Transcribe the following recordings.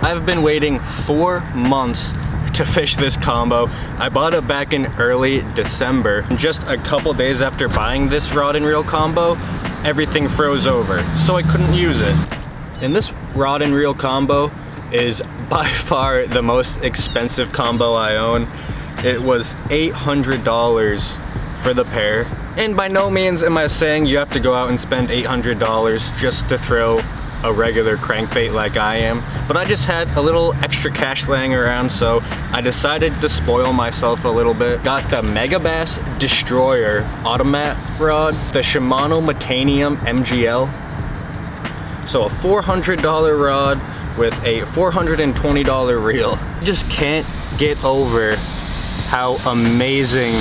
I've been waiting 4 months to fish this combo. I bought it back in early December. Just a couple days after buying this rod and reel combo, everything froze over, so I couldn't use it. And this rod and reel combo is by far the most expensive combo I own. It was $800 for the pair. And by no means am I saying you have to go out and spend $800 just to throw a regular crankbait like I am. But I just had a little extra cash laying around, so I decided to spoil myself a little bit. Got the Megabass Destroyer Otomat rod, the Shimano Metanium MGL. So a $400 rod with a $420 reel. Just can't get over how amazing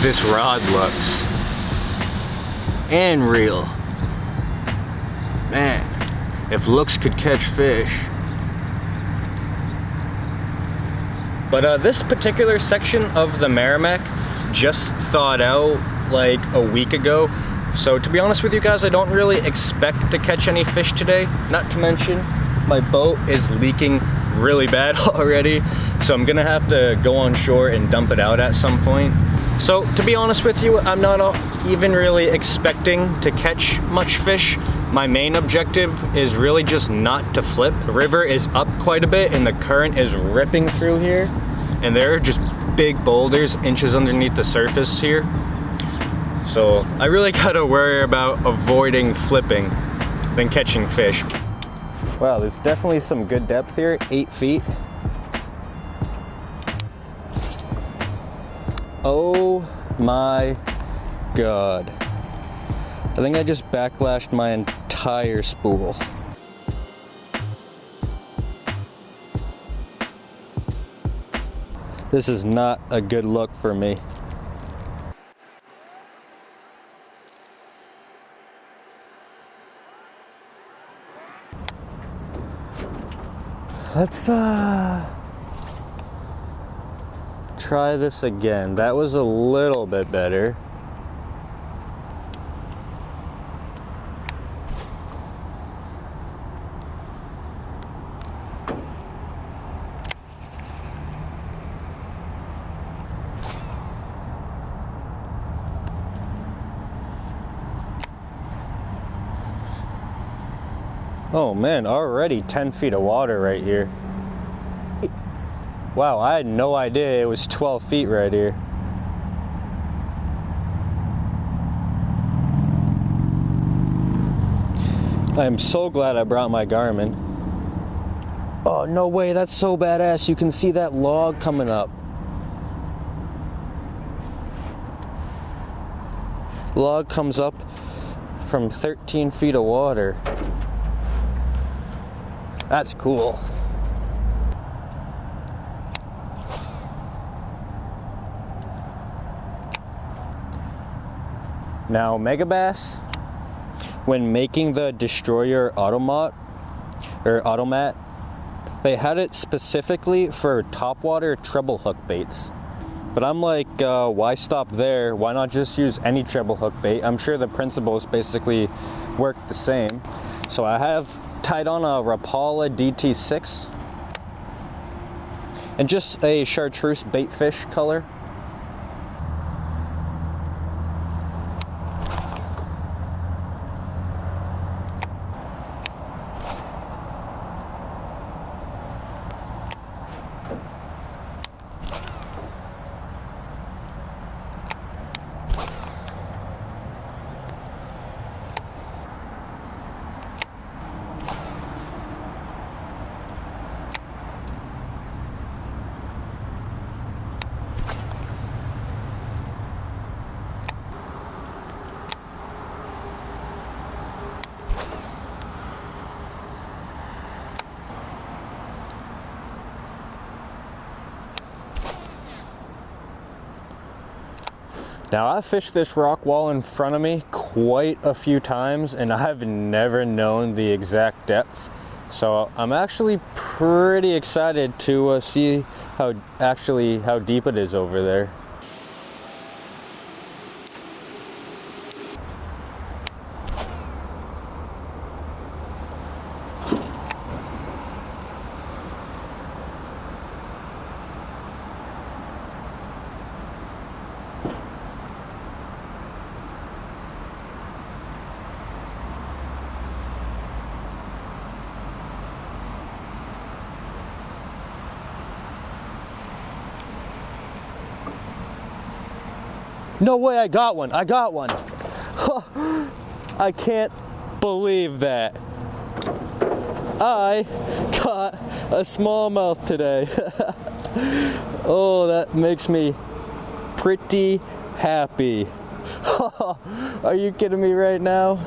this rod looks. And reel. Man, if looks could catch fish. But this particular section of the Merrimack just thawed out like a week ago. So to be honest with you guys, I don't really expect to catch any fish today. Not to mention, my boat is leaking really bad already. So I'm gonna have to go on shore and dump it out at some point. So to be honest with you, I'm not even really expecting to catch much fish. My main objective is really just not to flip. The river is up quite a bit and the current is ripping through here. And there are just big boulders inches underneath the surface here. So I really gotta worry about avoiding flipping than catching fish. Wow, there's definitely some good depth here, 8 feet. Oh my God. I think I just backlashed my entire spool. This is not a good look for me. Let's try this again. That was a little bit better. Oh man, already 10 feet of water right here. Wow, I had no idea it was 12 feet right here. I am so glad I brought my Garmin. Oh, no way, that's so badass. You can see that log coming up. Log comes up from 13 feet of water. That's cool. Now, Megabass, when making the Destroyer Otomat, they had it specifically for topwater treble hook baits. But I'm like, why stop there? Why not just use any treble hook bait? I'm sure the principles basically work the same. So I have tied on a Rapala DT6 and just a chartreuse bait fish color. Now, I've fished this rock wall in front of me quite a few times and I've never known the exact depth. So I'm actually pretty excited to see how deep it is over there. No way, I got one. I got one. I can't believe that. I caught a smallmouth today. Oh, that makes me pretty happy. Are you kidding me right now?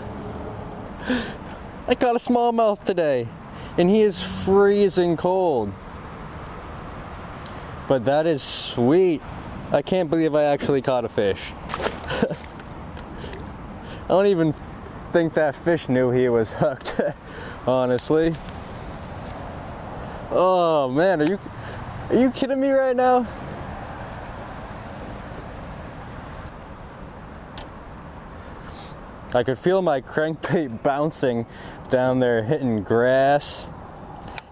I caught a smallmouth today, and he is freezing cold. But that is sweet. I can't believe I actually caught a fish. I don't even think that fish knew he was hooked, honestly. Oh man, are you kidding me right now? I could feel my crankbait bouncing down there, hitting grass,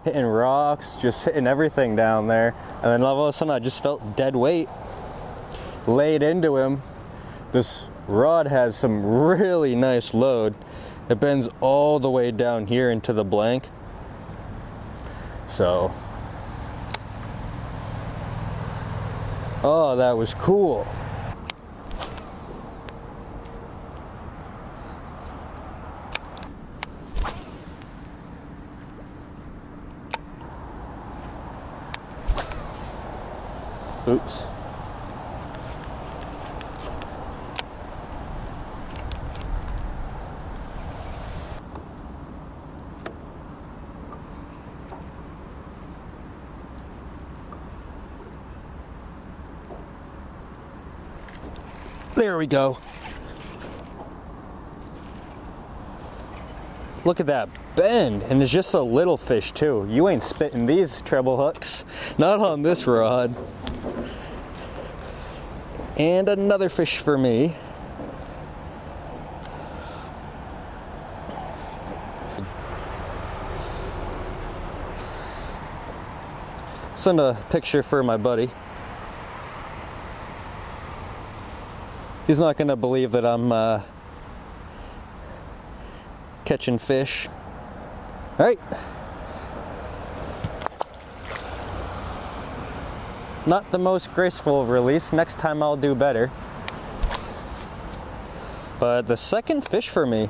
hitting rocks, just hitting everything down there. And then all of a sudden I just felt dead weight laid into him. This rod has some really nice load. It bends all the way down here into the blank. So, oh, that was cool. Oops. There we go. Look at that bend, and it's just a little fish too. You ain't spitting these treble hooks, not on this rod. And another fish for me. Send a picture for my buddy. He's not gonna believe that I'm catching fish. All right. Not the most graceful release. Next time I'll do better. But the second fish for me.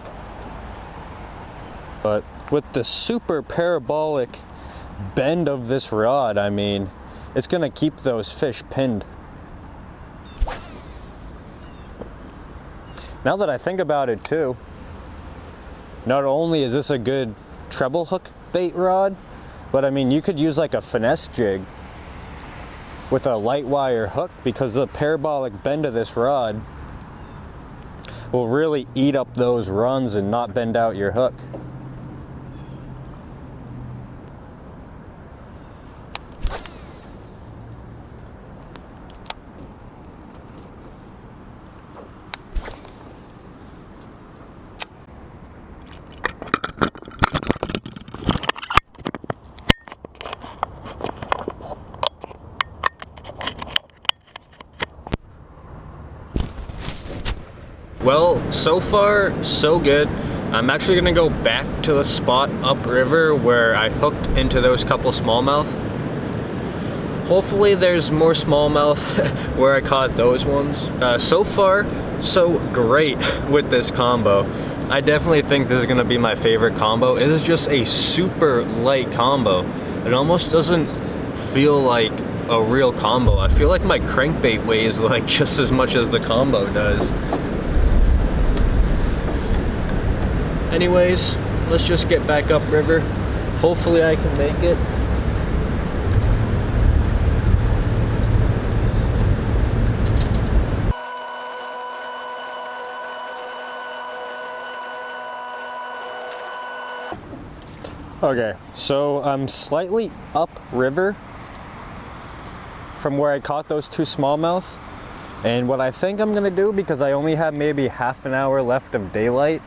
But with the super parabolic bend of this rod, I mean, it's gonna keep those fish pinned. Now that I think about it too, not only is this a good treble hook bait rod, but I mean, you could use like a finesse jig with a light wire hook, because the parabolic bend of this rod will really eat up those runs and not bend out your hook. Well, so far, so good. I'm actually gonna go back to the spot upriver where I hooked into those couple smallmouth. Hopefully there's more smallmouth where I caught those ones. So far, so great with this combo. I definitely think this is gonna be my favorite combo. It is just a super light combo. It almost doesn't feel like a real combo. I feel like my crankbait weighs like just as much as the combo does. Anyways, let's just get back upriver. Hopefully I can make it. Okay, so I'm slightly upriver from where I caught those two smallmouth. And what I think I'm gonna do, because I only have maybe half an hour left of daylight,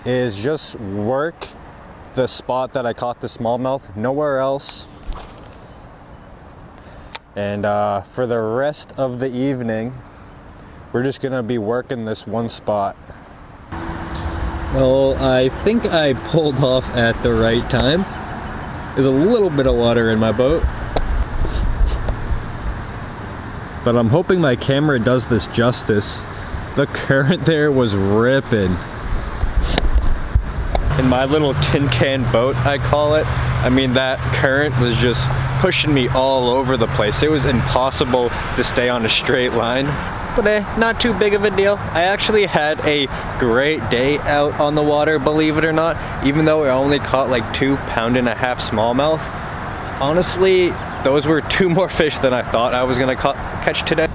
is just work the spot that I caught the smallmouth, nowhere else. And for the rest of the evening, we're just gonna be working this one spot. Well, I think I pulled off at the right time. There's a little bit of water in my boat, but I'm hoping my camera does this justice. The current there was ripping. In my little tin can boat, I call it, I mean, that current was just pushing me all over the place. It was impossible to stay on a straight line. But not too big of a deal. I actually had a great day out on the water, believe it or not, even though I only caught like 2.5 pound smallmouth. Honestly, those were 2 more fish than I thought I was gonna catch today.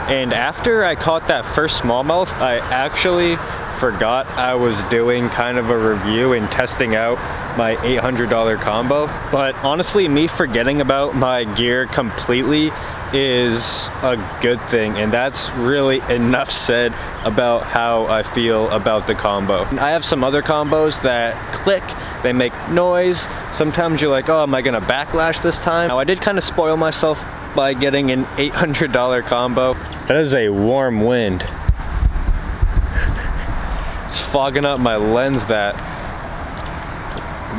And after I caught that first smallmouth, I actually forgot I was doing kind of a review and testing out my $800 combo. But honestly, me forgetting about my gear completely is a good thing, and that's really enough said about how I feel about the combo. I have some other combos that click, they make noise. Sometimes you're like, oh, am I gonna backlash this time? Now, I did kind of spoil myself by getting an $800 combo. That is a warm wind. It's fogging up my lens. That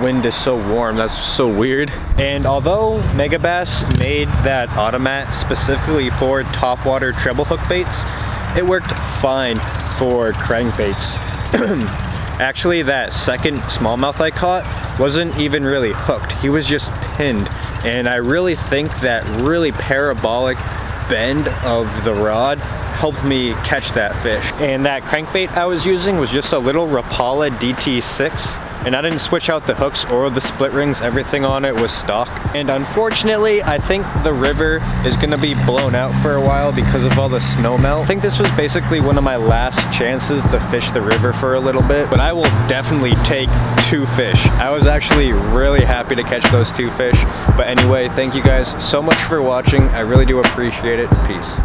wind is so warm. That's so weird. And although Megabass made that Otomat specifically for topwater treble hook baits, it worked fine for crankbaits. Actually, that second smallmouth I caught wasn't even really hooked. He was just pinned. And I really think that really parabolic bend of the rod helped me catch that fish. And that crankbait I was using was just a little Rapala DT6. And I didn't switch out the hooks or the split rings. Everything on it was stock. And unfortunately, I think the river is gonna be blown out for a while because of all the snow melt. I think this was basically one of my last chances to fish the river for a little bit, but I will definitely take 2 fish. I was actually really happy to catch those 2 fish. But anyway, thank you guys so much for watching. I really do appreciate it. Peace.